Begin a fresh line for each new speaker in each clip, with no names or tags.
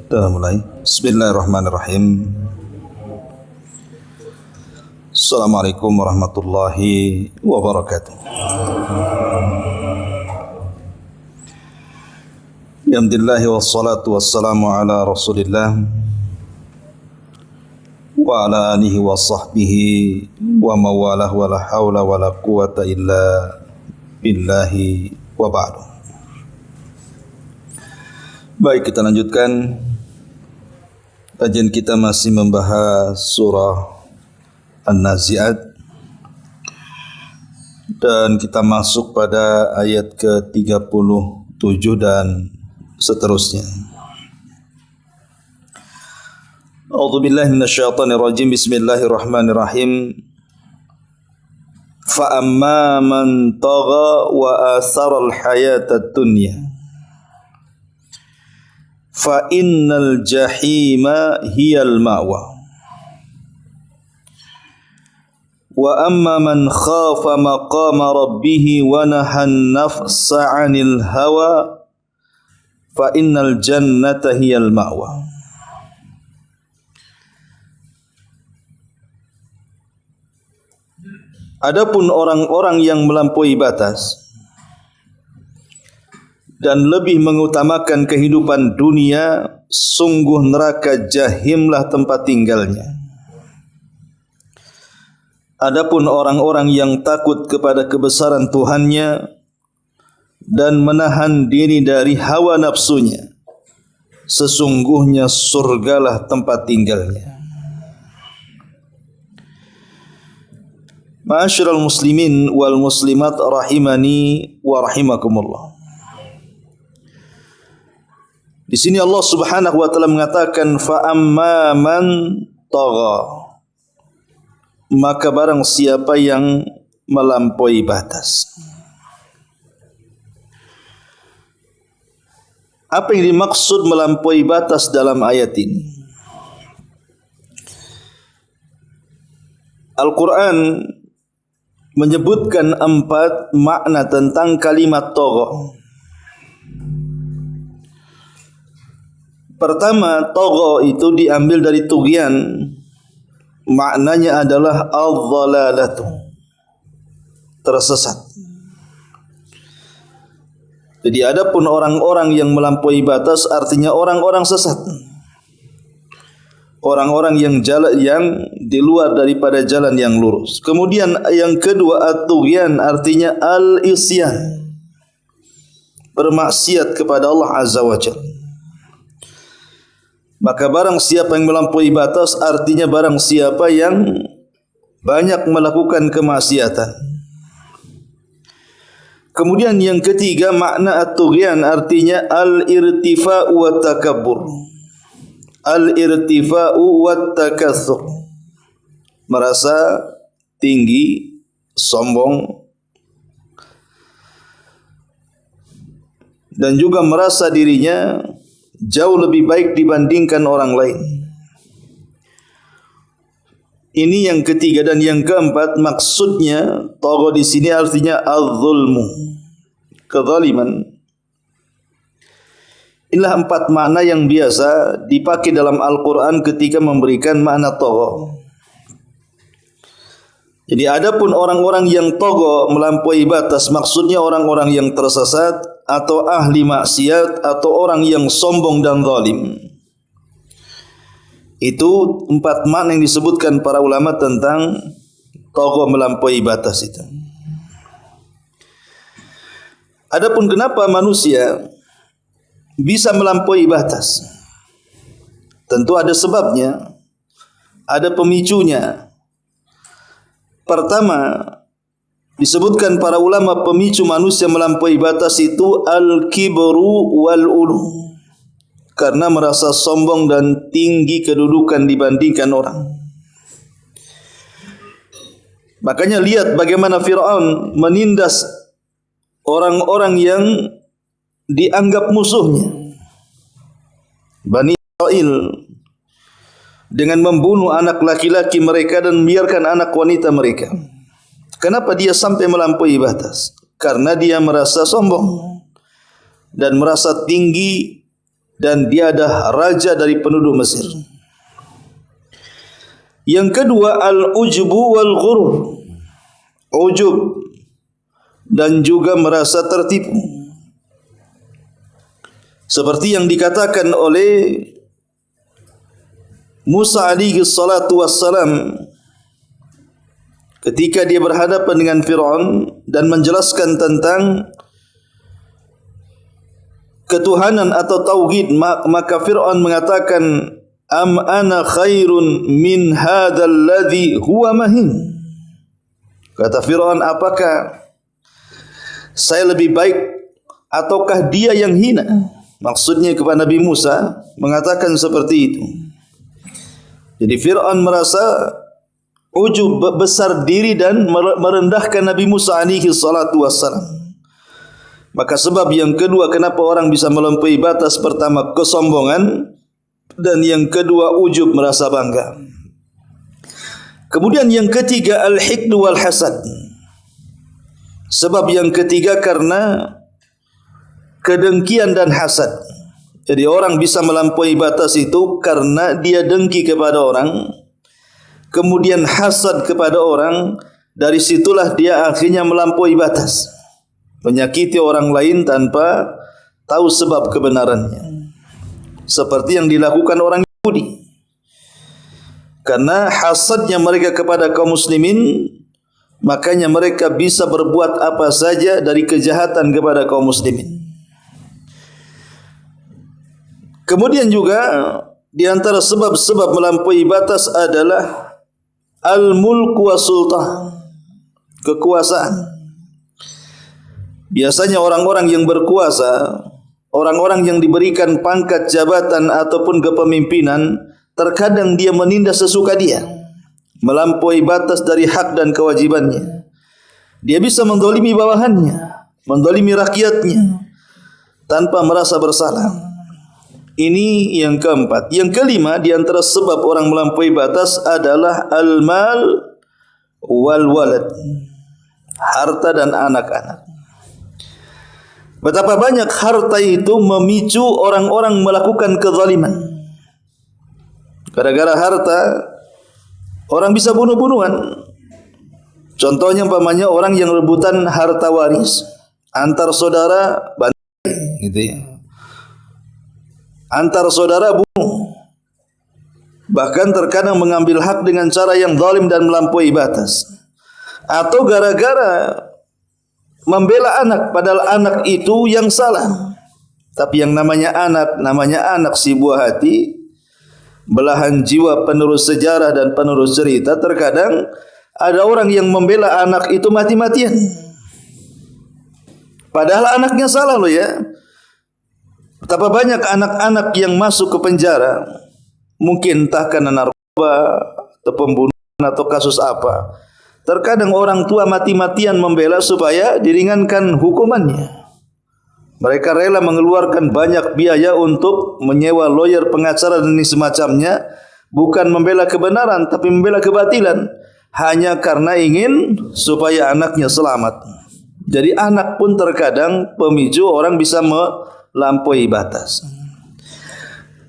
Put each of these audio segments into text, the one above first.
Kita mulai. Bismillahirrahmanirrahim. Assalamualaikum warahmatullahi wabarakatuh. Alhamdulillah wassalatu wassalamu ala Rasulillah wa ala alihi wa sahbihi wa mawalah wa la hawla wa la quwata illa billahi wa ba'du. Baik, kita lanjutkan. Kajian kita masih membahas surah An-Nazi'at dan kita masuk pada ayat ke-37 dan seterusnya. A'udzubillahi minasyaitonir rajim. Bismillahirrahmanirrahim. Fa amma man tagha wa athara al-hayatad dunya fa innal jahima hiyal ma'wa wa amma man khafa maqama rabbih wa nahan nafsa 'anil hawa fa innal jannata hiyal ma'wa. Adapun orang-orang yang melampaui batas dan lebih mengutamakan kehidupan dunia, sungguh neraka jahimlah tempat tinggalnya. Adapun orang-orang yang takut kepada kebesaran Tuhannya dan menahan diri dari hawa nafsunya, sesungguhnya surgalah tempat tinggalnya. Ma'asyiral muslimin wal muslimat rahimani wa rahimakumullah. Di sini Allah Subhanahu wa taala mengatakan fa amma man tagha, maka barang siapa yang melampaui batas. Apa yang dimaksud melampaui batas dalam ayat ini? Al-Quran menyebutkan 4 makna tentang kalimat tagha. Pertama, tagha itu diambil dari tughyan. Maknanya adalah al-dhalalatu, tersesat. Jadi adapun orang-orang yang melampaui batas artinya orang-orang sesat. Orang-orang yang jalan yang di luar daripada jalan yang lurus. Kemudian yang kedua, at-tughyan artinya al-isyan, bermaksiat kepada Allah Azza wa Jalla. Maka barang siapa yang melampaui batas artinya barang siapa yang banyak melakukan kemaksiatan. Kemudian yang ketiga, makna at-tughyan artinya al-irtifa'u wa takabbur. Al-irtifa'u wa takatsur, merasa tinggi, sombong, dan juga merasa dirinya jauh lebih baik dibandingkan orang lain. Ini yang ketiga. Dan yang keempat, maksudnya tagha di sini artinya az-zulmu, kezaliman. Inilah 4 makna yang biasa dipakai dalam Al-Quran ketika memberikan makna tagha. Jadi adapun orang-orang yang tagha, melampaui batas, maksudnya orang-orang yang tersesat atau ahli maksiat atau orang yang sombong dan zalim. Itu 4 makna yang disebutkan para ulama tentang tagha, melampaui batas itu. Adapun kenapa manusia bisa melampaui batas? Tentu ada sebabnya, ada pemicunya. Pertama, disebutkan para ulama pemicu manusia melampaui batas itu al-kibru wal-ulu, karena merasa sombong dan tinggi kedudukan dibandingkan orang. Makanya lihat bagaimana Fir'aun menindas orang-orang yang dianggap musuhnya, Bani Israel, dengan membunuh anak laki-laki mereka dan membiarkan anak wanita mereka. Kenapa dia sampai melampaui batas? Karena dia merasa sombong dan merasa tinggi dan dia adalah raja dari penduduk Mesir. Yang kedua, al-ujbu wal ghurur, ujub dan juga merasa tertipu. Seperti yang dikatakan oleh Musa alaihi salatu wassalam ketika dia berhadapan dengan Fir'aun dan menjelaskan tentang ketuhanan atau tauhid, maka Fir'aun mengatakan, am ana khairun min hadzal ladzi huwa mahin. Kata Fir'aun, apakah saya lebih baik ataukah dia yang hina? Maksudnya kepada Nabi Musa mengatakan seperti itu. Jadi Fir'aun merasa ujub, besar diri dan merendahkan Nabi Musa alaihi salatu wassalam. Maka sebab yang kedua kenapa orang bisa melampaui batas, pertama kesombongan, dan yang kedua ujub, merasa bangga. Kemudian yang ketiga al-hiqd wal hasad. Sebab yang ketiga karena kedengkian dan hasad. Jadi orang bisa melampaui batas itu karena dia dengki kepada orang, kemudian hasad kepada orang, dari situlah dia akhirnya melampaui batas, menyakiti orang lain tanpa tahu sebab kebenarannya. Seperti yang dilakukan orang Yahudi. Karena hasadnya mereka kepada kaum muslimin, makanya mereka bisa berbuat apa saja dari kejahatan kepada kaum muslimin. Kemudian juga di antara sebab-sebab melampaui batas adalah al-mulk wa sultan, kekuasaan. Biasanya orang-orang yang berkuasa, orang-orang yang diberikan pangkat jabatan ataupun kepemimpinan, terkadang dia menindas sesuka dia, melampaui batas dari hak dan kewajibannya. Dia bisa mendolimi bawahannya, mendolimi rakyatnya tanpa merasa bersalah. Ini yang keempat. Yang kelima di antara sebab orang melampaui batas adalah al-mal wal walad, harta dan anak-anak. Betapa banyak harta itu memicu orang-orang melakukan kezaliman. Gara-gara harta orang bisa bunuh-bunuhan. Contohnya umpamanya orang yang rebutan harta waris antar saudara, gitu ya. Antar saudara bunuh. Bahkan terkadang mengambil hak dengan cara yang zalim dan melampaui batas. Atau gara-gara membela anak, padahal anak itu yang salah. Tapi yang namanya anak si buah hati, belahan jiwa, penerus sejarah dan penerus cerita. Terkadang ada orang yang membela anak itu mati-matian, padahal anaknya salah loh ya. Betapa banyak anak-anak yang masuk ke penjara, mungkin entah karena narkoba atau pembunuhan atau kasus apa. Terkadang orang tua mati-matian membela supaya diringankan hukumannya. Mereka rela mengeluarkan banyak biaya untuk menyewa lawyer, pengacara dan semacamnya, bukan membela kebenaran tapi membela kebatilan, hanya karena ingin supaya anaknya selamat. Jadi anak pun terkadang pemicu orang bisa melampaui batas.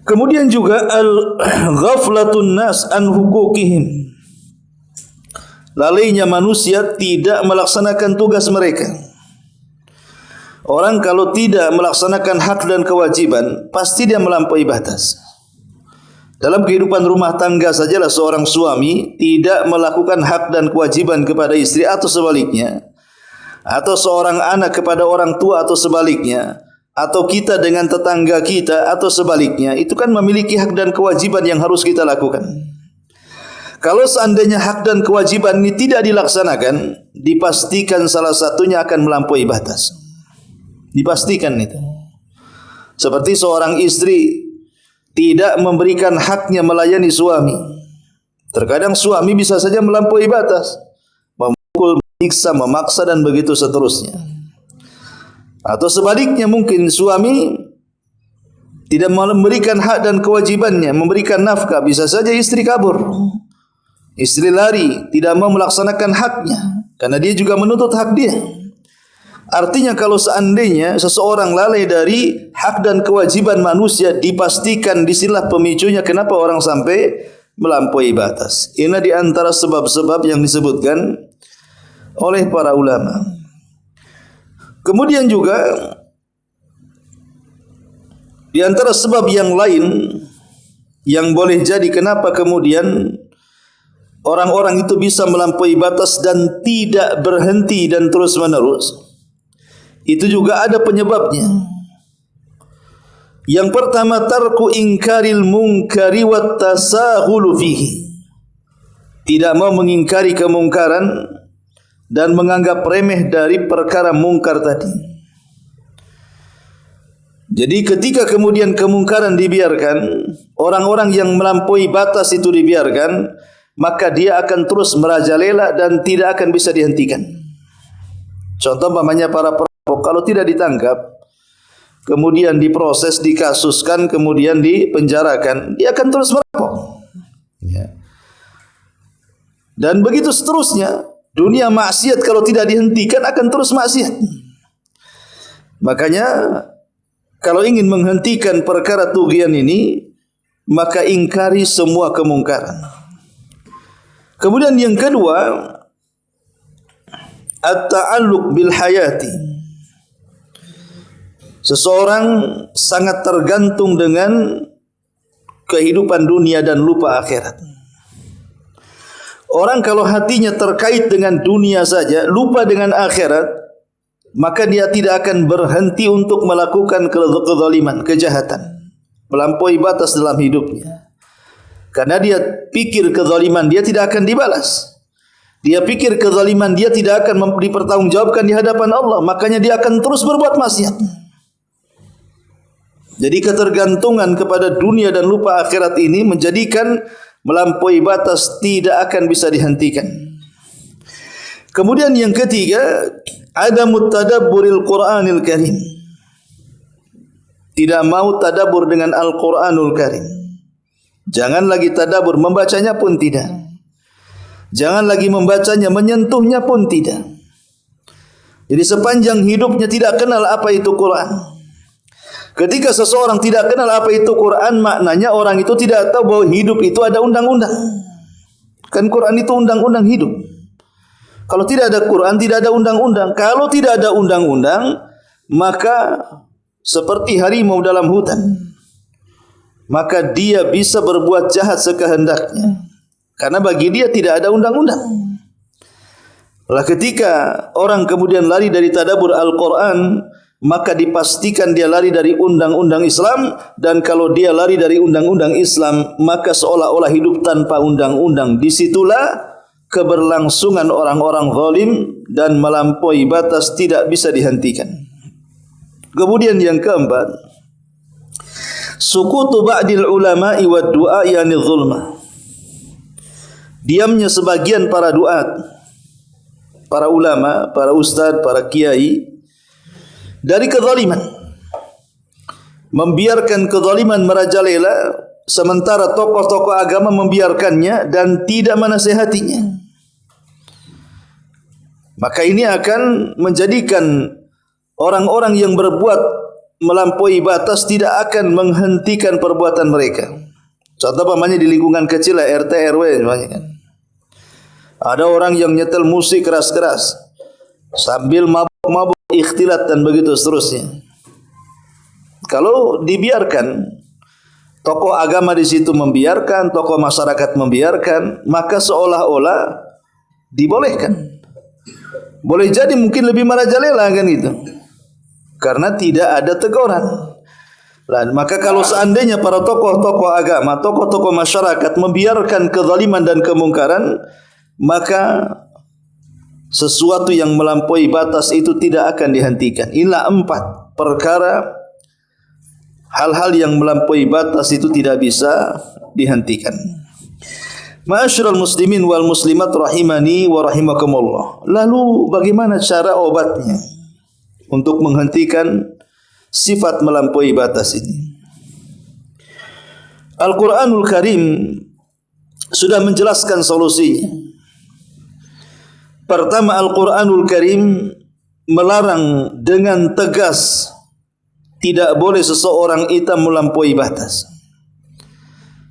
Kemudian juga al-ghaflatun nas an hukukihim, lalainya manusia tidak melaksanakan tugas mereka. Orang kalau tidak melaksanakan hak dan kewajiban, pasti dia melampaui batas. Dalam kehidupan rumah tangga sajalah seorang suami tidak melakukan hak dan kewajiban kepada istri atau sebaliknya, atau seorang anak kepada orang tua atau sebaliknya, atau kita dengan tetangga kita atau sebaliknya, itu kan memiliki hak dan kewajiban yang harus kita lakukan. Kalau seandainya hak dan kewajiban ini tidak dilaksanakan, dipastikan salah satunya akan melampaui batas. Dipastikan itu. Seperti seorang istri tidak memberikan haknya melayani suami. Terkadang suami bisa saja melampaui batas, memukul, menyiksa, memaksa dan begitu seterusnya. Atau sebaliknya, mungkin suami tidak memberikan hak dan kewajibannya, memberikan nafkah, bisa saja istri kabur. Istri lari, tidak mau melaksanakan haknya, karena dia juga menuntut hak dia. Artinya kalau seandainya seseorang lalai dari hak dan kewajiban manusia, dipastikan disinilah pemicunya kenapa orang sampai melampaui batas. Ini di antara sebab-sebab yang disebutkan oleh para ulama. Kemudian juga di antara sebab yang lain yang boleh jadi kenapa kemudian orang-orang itu bisa melampaui batas dan tidak berhenti dan terus menerus, itu juga ada penyebabnya. Yang pertama, tarku ingkaril munkari wat tasahulu fihi. Tidak mau mengingkari kemungkaran dan menganggap remeh dari perkara mungkar tadi. Jadi ketika kemudian kemungkaran dibiarkan, orang-orang yang melampaui batas itu dibiarkan, maka dia akan terus merajalela dan tidak akan bisa dihentikan. Contoh umpamanya para perampok, kalau tidak ditangkap, kemudian diproses, dikasuskan, kemudian dipenjarakan, dia akan terus merampok. Ya. Dan begitu seterusnya. Dunia maksiat kalau tidak dihentikan akan terus maksiat. Makanya kalau ingin menghentikan perkara tugian ini, maka ingkari semua kemungkaran. Kemudian yang kedua, at-ta'alluq bil hayati. Seseorang sangat tergantung dengan kehidupan dunia dan lupa akhirat. Orang kalau hatinya terkait dengan dunia saja, lupa dengan akhirat, maka dia tidak akan berhenti untuk melakukan kezaliman, kejahatan, melampaui batas dalam hidupnya. Karena dia pikir kezaliman dia tidak akan dibalas. Dia pikir kezaliman dia tidak akan dipertanggungjawabkan di hadapan Allah, makanya dia akan terus berbuat maksiat. Jadi ketergantungan kepada dunia dan lupa akhirat ini menjadikan melampaui batas tidak akan bisa dihentikan. Kemudian yang ketiga, adamut tadabburil Qur'anil Karim. Tidak mau tadabbur dengan Al-Qur'anul Karim. Jangan lagi tadabbur, membacanya pun tidak. Jangan lagi membacanya, menyentuhnya pun tidak. Jadi sepanjang hidupnya tidak kenal apa itu Quran. Ketika seseorang tidak kenal apa itu Quran, maknanya orang itu tidak tahu bahwa hidup itu ada undang-undang. Kan Quran itu undang-undang hidup. Kalau tidak ada Quran, tidak ada undang-undang. Kalau tidak ada undang-undang, maka seperti harimau dalam hutan. Maka dia bisa berbuat jahat sekehendaknya. Karena bagi dia tidak ada undang-undang. Lah ketika orang kemudian lari dari tadabbur Al-Quran, maka dipastikan dia lari dari undang-undang Islam. Dan kalau dia lari dari undang-undang Islam, maka seolah-olah hidup tanpa undang-undang. Disitulah keberlangsungan orang-orang zalim dan melampaui batas tidak bisa dihentikan. Kemudian yang keempat, sukutu ba'dil ulama'i wad du'a'i anil zulmah. Diamnya sebagian para duat, para ulama, para ustaz, para kiai dari kezaliman, membiarkan kezaliman merajalela, sementara tokoh-tokoh agama membiarkannya dan tidak menasihatinya. Maka ini akan menjadikan orang-orang yang berbuat melampaui batas tidak akan menghentikan perbuatan mereka. Contoh pamannya di lingkungan kecil, RT RW kan. Ada orang yang nyetel musik keras-keras sambil mabuk ikhtilat dan begitu seterusnya. Kalau dibiarkan, tokoh agama di situ membiarkan, tokoh masyarakat membiarkan, maka seolah-olah dibolehkan. Boleh jadi mungkin lebih merajalela kan itu, karena tidak ada teguran. Maka kalau seandainya para tokoh-tokoh agama, tokoh-tokoh masyarakat membiarkan kezaliman dan kemungkaran, maka sesuatu yang melampaui batas itu tidak akan dihentikan. Inilah 4 perkara, hal-hal yang melampaui batas itu tidak bisa dihentikan. Ma'asyiral muslimin wal muslimat rahimani wa rahimakumullah. Lalu bagaimana cara obatnya untuk menghentikan sifat melampaui batas ini? Al-Quranul Karim sudah menjelaskan solusinya. Pertama, Al-Quranul Karim melarang dengan tegas tidak boleh seseorang itu melampaui batas.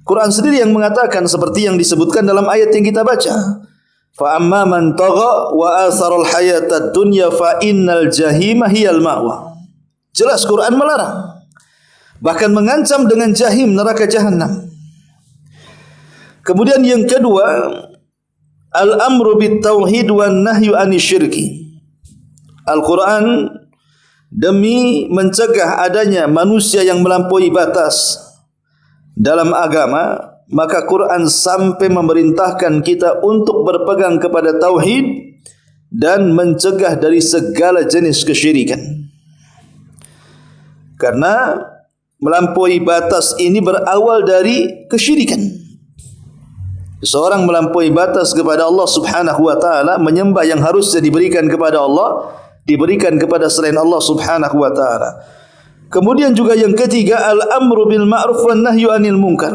Quran sendiri yang mengatakan seperti yang disebutkan dalam ayat yang kita baca. Fa amma man tagha wa athara al-hayata ad-dunya fa innal jahima hiyal ma'wa. Jelas Quran melarang, bahkan mengancam dengan jahim, neraka jahanam. Kemudian yang kedua, al-amru bit tauhid wan nahyu anisyirki. Al-Quran demi mencegah adanya manusia yang melampaui batas dalam agama, maka Quran sampai memerintahkan kita untuk berpegang kepada tauhid dan mencegah dari segala jenis kesyirikan. Karena melampaui batas ini berawal dari kesyirikan. Seorang melampaui batas kepada Allah Subhanahu wa taala, menyembah yang harusnya diberikan kepada Allah, diberikan kepada selain Allah Subhanahu wa taala. Kemudian juga yang ketiga, al-amru bil ma'ruf wan nahyu 'anil munkar.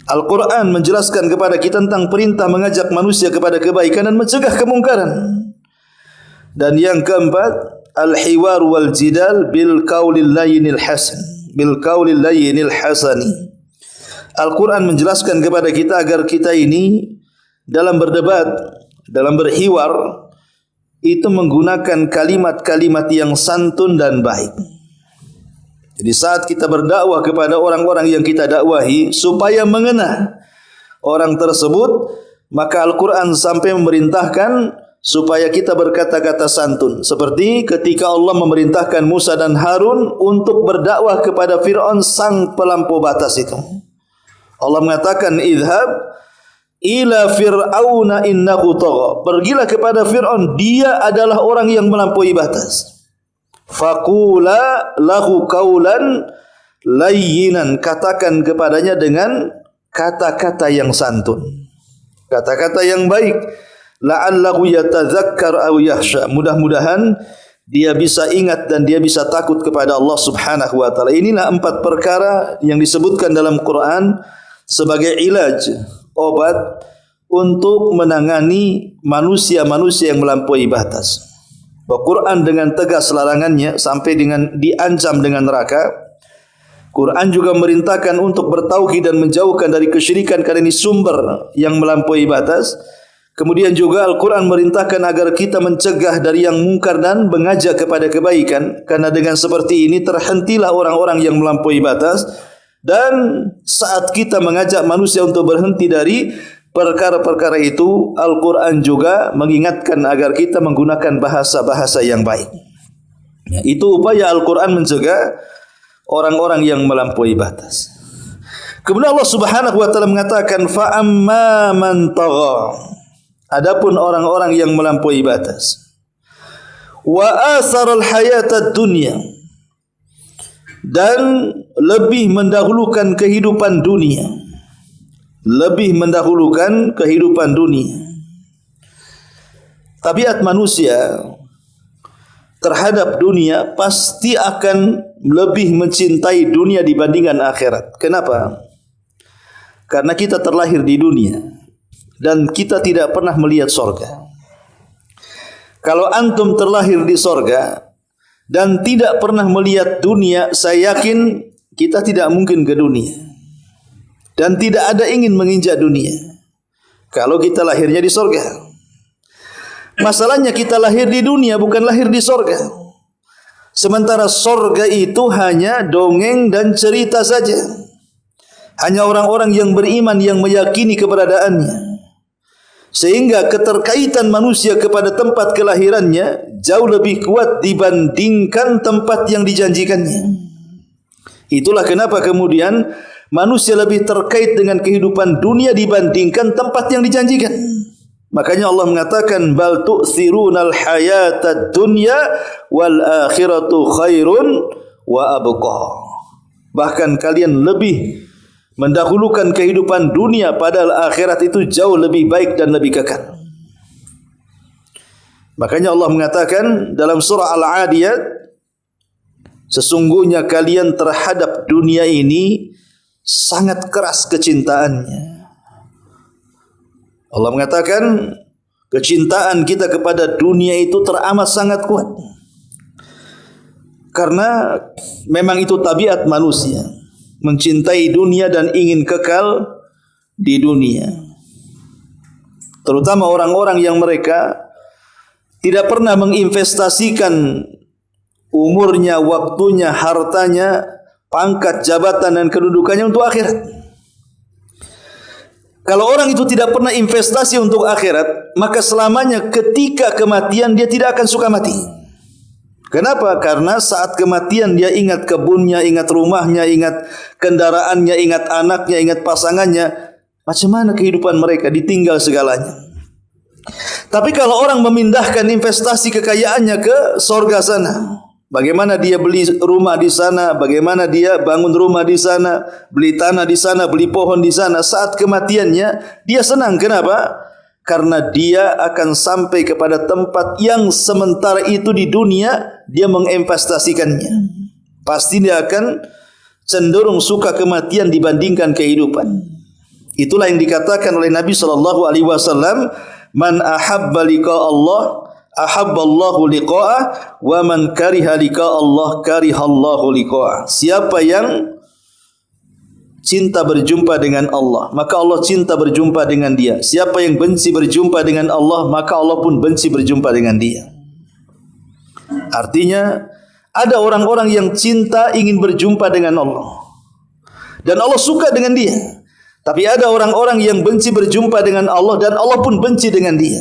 Al-Quran menjelaskan kepada kita tentang perintah mengajak manusia kepada kebaikan dan mencegah kemungkaran. Dan yang keempat, al-hiwar wal jidal bil qaulil layyinil hasan, bil qaulil layyinil hasani. Al-Quran menjelaskan kepada kita agar kita ini dalam berdebat, dalam berhiwar, itu menggunakan kalimat-kalimat yang santun dan baik. Jadi saat kita berdakwah kepada orang-orang yang kita dakwahi, supaya mengena orang tersebut, maka Al-Quran sampai memerintahkan supaya kita berkata-kata santun. Seperti ketika Allah memerintahkan Musa dan Harun untuk berdakwah kepada Fir'aun sang pelampau batas itu. Allah mengatakan, idhab ila fir'auna innahu tagha. Pergilah kepada Fir'aun, dia adalah orang yang melampaui batas. Faqula lahu qawlan layyinan. Katakan kepadanya dengan kata-kata yang santun, kata-kata yang baik. La'allahu yatadzakkar aw yakhsha. Mudah-mudahan dia bisa ingat dan dia bisa takut kepada Allah Subhanahu wa taala. Inilah 4 perkara yang disebutkan dalam Quran sebagai ilaj, obat untuk menangani manusia-manusia yang melampaui batas. Quran dengan tegas larangannya sampai dengan diancam dengan neraka. Quran juga merintahkan untuk bertauhid dan menjauhkan dari kesyirikan karena ini sumber yang melampaui batas. Kemudian juga Al-Quran merintahkan agar kita mencegah dari yang mungkar dan mengajak kepada kebaikan. Karena dengan seperti ini terhentilah orang-orang yang melampaui batas. Dan saat kita mengajak manusia untuk berhenti dari perkara-perkara itu, Al-Quran juga mengingatkan agar kita menggunakan bahasa-bahasa yang baik. Ya, itu upaya Al-Quran mencegah orang-orang yang melampaui batas. Kemudian Allah Subhanahu wa taala mengatakan, fa amma man tagha. Adapun orang-orang yang melampaui batas, wa asaral hayatad dunya, dan lebih mendahulukan kehidupan dunia, lebih mendahulukan kehidupan dunia. Tabiat manusia terhadap dunia pasti akan lebih mencintai dunia dibandingkan akhirat. Kenapa? Karena kita terlahir di dunia dan kita tidak pernah melihat sorga. Kalau antum terlahir di sorga dan tidak pernah melihat dunia, saya yakin kita tidak mungkin ke dunia dan tidak ada ingin menginjak dunia kalau kita lahirnya di sorga. Masalahnya kita lahir di dunia, bukan lahir di sorga. Sementara sorga itu hanya dongeng dan cerita saja. Hanya orang-orang yang beriman yang meyakini keberadaannya. Sehingga keterkaitan manusia kepada tempat kelahirannya jauh lebih kuat dibandingkan tempat yang dijanjikannya. Itulah kenapa kemudian manusia lebih terkait dengan kehidupan dunia dibandingkan tempat yang dijanjikan. Makanya Allah mengatakan, bal tu'thirunal hayatad dunya wal akhiratu khairun wa abqa. Bahkan kalian lebih mendahulukan kehidupan dunia, padahal akhirat itu jauh lebih baik dan lebih kekal. Makanya Allah mengatakan dalam surah Al-Adiyat, sesungguhnya kalian terhadap dunia ini sangat keras kecintaannya. Allah mengatakan, kecintaan kita kepada dunia itu teramat sangat kuat. Karena memang itu tabiat manusia, mencintai dunia dan ingin kekal di dunia. Terutama orang-orang yang mereka tidak pernah menginvestasikan umurnya, waktunya, hartanya, pangkat, jabatan dan kedudukannya untuk akhirat. Kalau orang itu tidak pernah investasi untuk akhirat, maka selamanya ketika kematian dia tidak akan suka mati. Kenapa? Karena saat kematian dia ingat kebunnya, ingat rumahnya, ingat kendaraannya, ingat anaknya, ingat pasangannya. Macam mana kehidupan mereka? Ditinggal segalanya. Tapi kalau orang memindahkan investasi kekayaannya ke sorga sana, bagaimana dia beli rumah di sana, bagaimana dia bangun rumah di sana, beli tanah di sana, beli pohon di sana, saat kematiannya dia senang. Kenapa? Karena dia akan sampai kepada tempat yang sementara itu di dunia dia menginvestasikannya. Pasti dia akan cenderung suka kematian dibandingkan kehidupan. Itulah yang dikatakan oleh Nabi SAW, man ahabba liqa Allah ahabballahu liqa'ah wa man kariha liqa Allah karihallahu liqa'ah. Siapa yang cinta berjumpa dengan Allah, maka Allah cinta berjumpa dengan dia. Siapa yang benci berjumpa dengan Allah, maka Allah pun benci berjumpa dengan dia. Artinya ada orang-orang yang cinta ingin berjumpa dengan Allah dan Allah suka dengan dia. Tapi ada orang-orang yang benci berjumpa dengan Allah dan Allah pun benci dengan dia.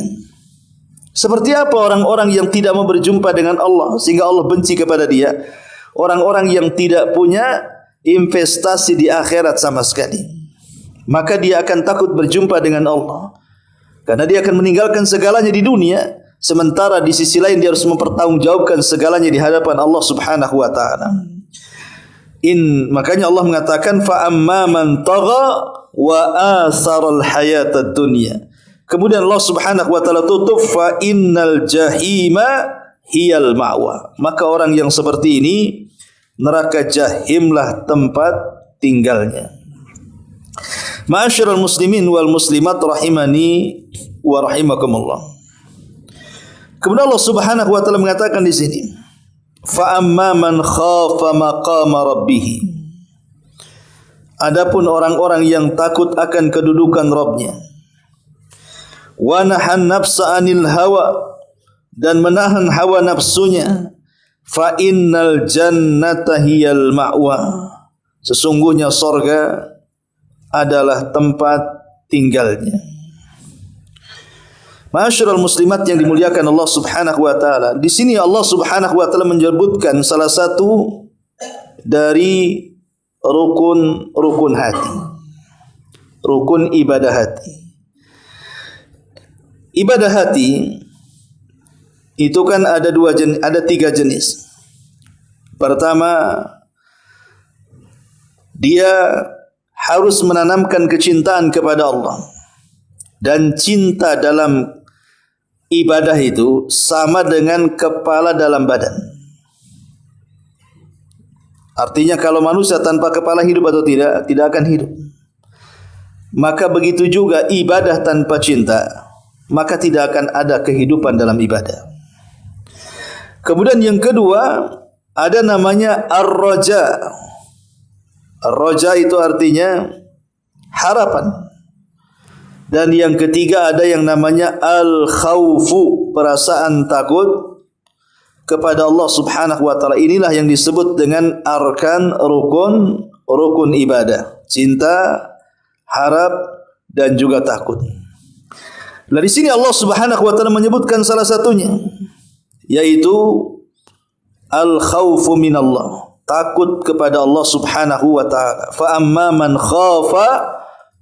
Seperti apa orang-orang yang tidak mau berjumpa dengan Allah sehingga Allah benci kepada dia? Orang-orang yang tidak punya investasi di akhirat sama sekali. Maka dia akan takut berjumpa dengan Allah, karena dia akan meninggalkan segalanya di dunia, sementara di sisi lain dia harus mempertanggungjawabkan segalanya di hadapan Allah Subhanahu wa taala. Makanya Allah mengatakan fa amma man tagha wa asaral hayatad dunya. Kemudian Allah Subhanahu wa taala tutup fa innal jahima hiyal ma'wa. Maka orang yang seperti ini neraka jahimlah tempat tinggalnya. Ma'asyiral muslimin wal muslimat rahimani wa rahimakumullah. Kemudian Allah Subhanahu wa taala mengatakan di sini, fa amma man khafa maqama rabbih. Adapun orang-orang yang takut akan kedudukan Rabbnya, wa nahan nafsa anil hawa, dan menahan hawa nafsunya, fa innal jannata hiyal ma'wa. Sesungguhnya sorga adalah tempat tinggalnya. Ma'asyiral muslimat yang dimuliakan Allah Subhanahu wa taala. Di sini Allah Subhanahu wa taala menyebutkan salah satu dari rukun hati. Rukun ibadah hati. Ibadah hati itu kan ada tiga jenis. Pertama, dia harus menanamkan kecintaan kepada Allah, dan cinta dalam ibadah itu sama dengan kepala dalam badan. Artinya kalau manusia tanpa kepala hidup atau tidak? Tidak akan hidup. Maka begitu juga ibadah tanpa cinta, maka tidak akan ada kehidupan dalam ibadah. Kemudian yang kedua, ada namanya ar-raja. Ar-raja itu artinya harapan. Dan yang ketiga ada yang namanya al-khawfu, perasaan takut kepada Allah Subhanahu wa taala. Inilah yang disebut dengan arkan rukun ibadah. Cinta, harap dan juga takut. Nah, di sini Allah Subhanahu wa taala menyebutkan salah satunya, yaitu al-khawfu minallah, takut kepada Allah Subhanahu wa taala. Fa amma man khafa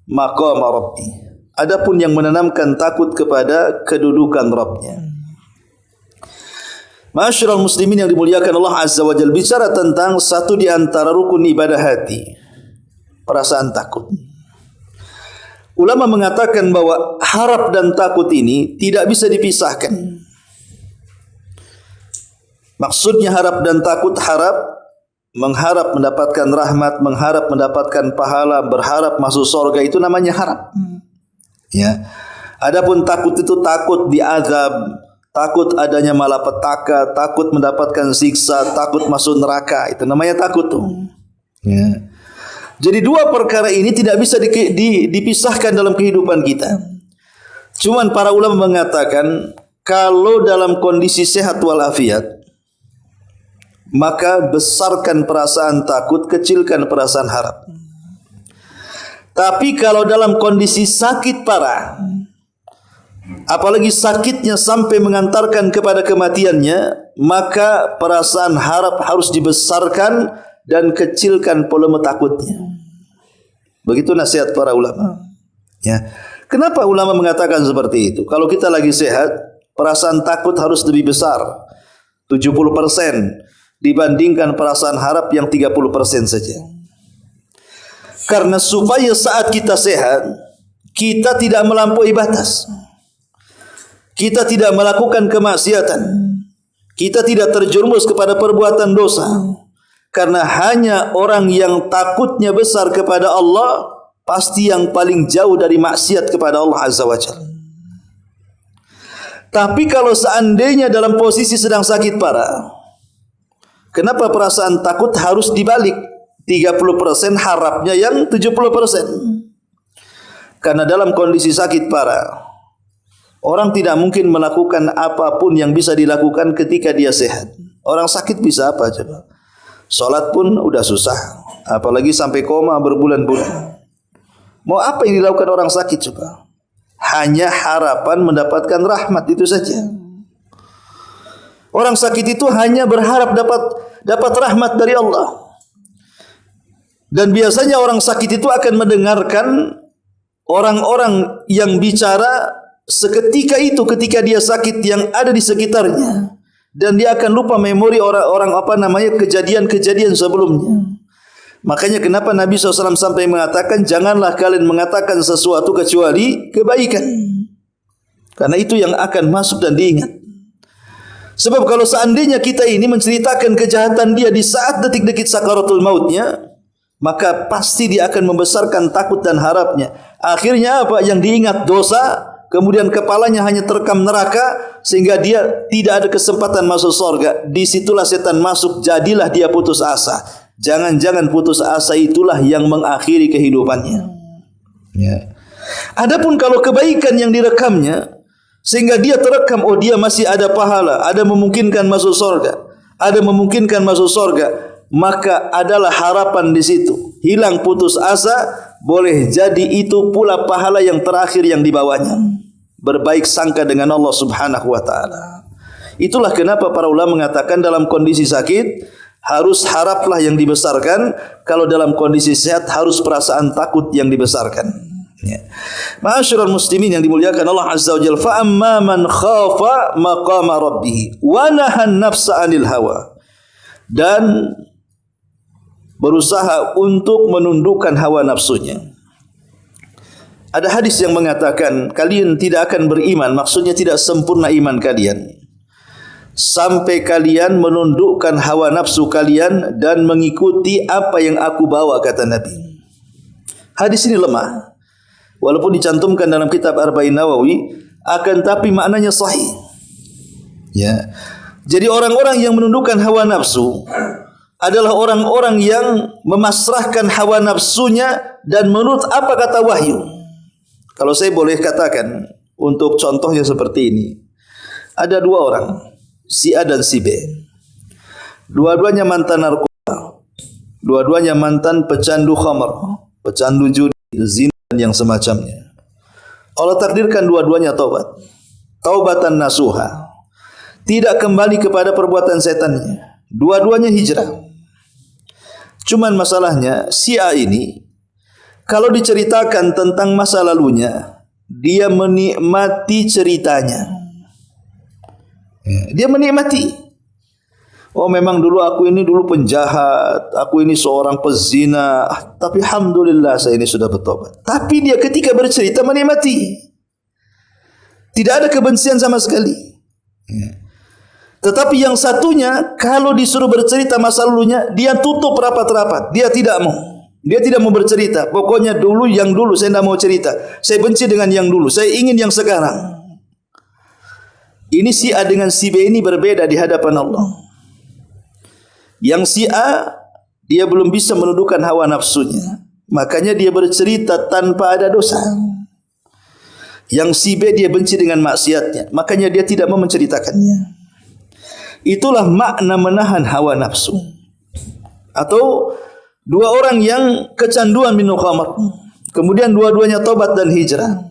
maqama rabbih. Adapun yang menanamkan takut kepada kedudukan Rabbnya. Ma'asyiral muslimin yang dimuliakan Allah Azza wa Jalla, bicara tentang satu di antara rukun ibadah hati, perasaan takut. Ulama mengatakan bahwa harap dan takut ini tidak bisa dipisahkan. Maksudnya harap dan takut, mengharap mendapatkan rahmat, mengharap mendapatkan pahala, berharap masuk surga, itu namanya harap. Ya. Adapun takut itu takut diazab, takut adanya malapetaka, takut mendapatkan siksa, takut masuk neraka. Itu namanya takut tuh. Ya. Jadi dua perkara ini tidak bisa dipisahkan dalam kehidupan kita. Cuman para ulama mengatakan kalau dalam kondisi sehat walafiat, maka besarkan perasaan takut, kecilkan perasaan harap. Tapi kalau dalam kondisi sakit parah, apalagi sakitnya sampai mengantarkan kepada kematiannya, maka perasaan harap harus dibesarkan dan kecilkan volume takutnya. Begitu nasihat para ulama. Ya. Kenapa ulama mengatakan seperti itu? Kalau kita lagi sehat, perasaan takut harus lebih besar, 70% dibandingkan perasaan harap yang 30% saja. Karena supaya saat kita sehat, kita tidak melampaui batas. Kita tidak melakukan kemaksiatan. Kita tidak terjerumus kepada perbuatan dosa. Karena hanya orang yang takutnya besar kepada Allah pasti yang paling jauh dari maksiat kepada Allah Azza wa Jalla. Tapi kalau seandainya dalam posisi sedang sakit parah, kenapa perasaan takut harus dibalik? 30% harapnya yang 70%. Karena dalam kondisi sakit parah, orang tidak mungkin melakukan apapun yang bisa dilakukan ketika dia sehat. Orang sakit bisa apa coba? Salat pun udah susah, apalagi sampai koma berbulan-bulan. Mau apa yang dilakukan orang sakit coba? Hanya harapan mendapatkan rahmat itu saja. Orang sakit itu hanya berharap dapat rahmat dari Allah. Dan biasanya orang sakit itu akan mendengarkan orang-orang yang bicara seketika itu ketika dia sakit yang ada di sekitarnya, dan dia akan lupa memori orang-orang kejadian-kejadian sebelumnya. Makanya kenapa Nabi SAW sampai mengatakan janganlah kalian mengatakan sesuatu kecuali kebaikan, karena itu yang akan masuk dan diingat. Sebab kalau seandainya kita ini menceritakan kejahatan dia di saat detik-detik sakaratul mautnya, maka pasti dia akan membesarkan takut dan harapnya. Akhirnya apa? Yang diingat dosa, kemudian kepalanya hanya terekam neraka, sehingga dia tidak ada kesempatan masuk surga. Disitulah setan masuk, jadilah dia putus asa. Jangan-jangan putus asa itulah yang mengakhiri kehidupannya. Ya. Adapun kalau kebaikan yang direkamnya, sehingga dia terekam, oh dia masih ada pahala, ada memungkinkan masuk surga, ada memungkinkan masuk surga, maka adalah harapan di situ. Hilang putus asa, boleh jadi itu pula pahala yang terakhir yang dibawanya. Berbaik sangka dengan Allah Subhanahu wa taala. Itulah kenapa para ulama mengatakan dalam kondisi sakit harus haraplah yang dibesarkan, kalau dalam kondisi sehat harus perasaan takut yang dibesarkan. Ya. Ma'asyiral muslimin yang dimuliakan Allah Azza wa Jalla, fa amma man khafa maqama rabbih wa nahan nafsa 'anil hawa, dan berusaha untuk menundukkan hawa nafsunya. Ada hadis yang mengatakan kalian tidak akan beriman, maksudnya tidak sempurna iman kalian, sampai kalian menundukkan hawa nafsu kalian dan mengikuti apa yang aku bawa, kata Nabi. Hadis ini lemah, walaupun dicantumkan dalam kitab Arba'in Nawawi, akan tapi maknanya sahih. Ya. Jadi orang-orang yang menundukkan hawa nafsu adalah orang-orang yang memasrahkan hawa nafsunya dan menurut apa kata wahyu. Kalau saya boleh katakan untuk contohnya seperti ini. Ada dua orang, si A dan si B. Dua-duanya mantan narkoba. Dua-duanya mantan pecandu khamar, pecandu judi, zina dan yang semacamnya. Allah takdirkan dua-duanya taubat. Taubatan nasuha. Tidak kembali kepada perbuatan setannya. Dua-duanya hijrah. Cuman masalahnya si A ini kalau diceritakan tentang masa lalunya, dia menikmati ceritanya. Dia menikmati. Oh memang dulu aku ini dulu penjahat, aku ini seorang pezina, tapi alhamdulillah saya ini sudah bertobat. Tapi dia ketika bercerita menikmati. Tidak ada kebencian sama sekali. Tetapi yang satunya kalau disuruh bercerita masa lalunya, dia tutup rapat-rapat, dia tidak mau. Dia tidak mau bercerita. Pokoknya dulu yang dulu, saya tidak mau cerita. Saya benci dengan yang dulu. Saya ingin yang sekarang. Ini si A dengan si B ini berbeda di hadapan Allah. Yang si A, dia belum bisa menundukkan hawa nafsunya. Makanya dia bercerita tanpa ada dosa. Yang si B dia benci dengan maksiatnya. Makanya dia tidak mau menceritakannya. Itulah makna menahan hawa nafsu. Atau dua orang yang kecanduan minum khamar, kemudian dua-duanya tobat dan hijrah.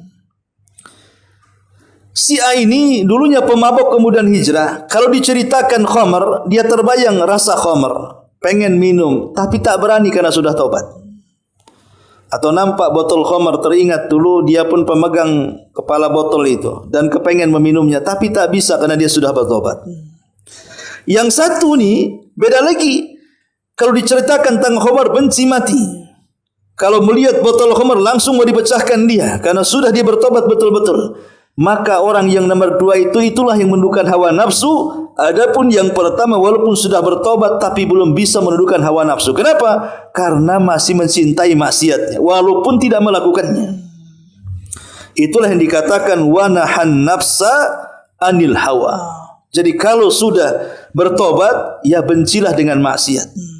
Si A ini dulunya pemabuk kemudian hijrah. Kalau diceritakan khamar, dia terbayang rasa khamar, pengen minum, tapi tak berani karena sudah tobat. Atau nampak botol khamar, teringat dulu dia pun pemegang kepala botol itu dan kepengen meminumnya, tapi tak bisa karena dia sudah bertobat. Yang satu ni beda lagi. Kalau diceritakan tentang khamar, benci mati. Kalau melihat botol khamar langsung mau dipecahkan dia karena sudah dia bertobat betul-betul. Maka orang yang nomor dua itu, itulah yang menundukkan hawa nafsu. Adapun yang pertama walaupun sudah bertobat tapi belum bisa menundukkan hawa nafsu. Kenapa? Karena masih mencintai maksiatnya walaupun tidak melakukannya. Itulah yang dikatakan wanahan nafsa anil hawa. Jadi kalau sudah bertobat, ya bencilah dengan maksiat.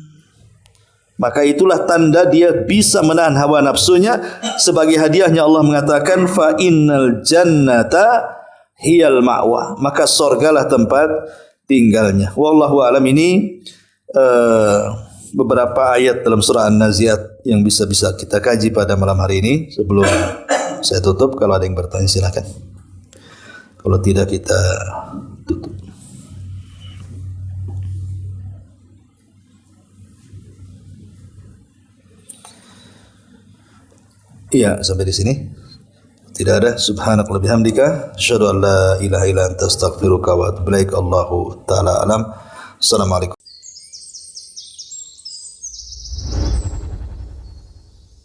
Maka itulah tanda dia bisa menahan hawa nafsunya. Sebagai hadiahnya Allah mengatakan fa innal jannata hiyal ma'wa. Maka surgalah tempat tinggalnya. Wallahu a'lam. Ini beberapa ayat dalam surah An-Nazi'at yang bisa kita kaji pada malam hari ini. Sebelum saya tutup, kalau ada yang bertanya silakan. Kalau tidak kita tutup. Iya, sampai di sini. Tidak ada. Subhanakallahumma bihamdika asyhadu an la ilaha illa anta astaghfiruka wa atubu ilaik. Allahu taala alam. Assalamualaikum.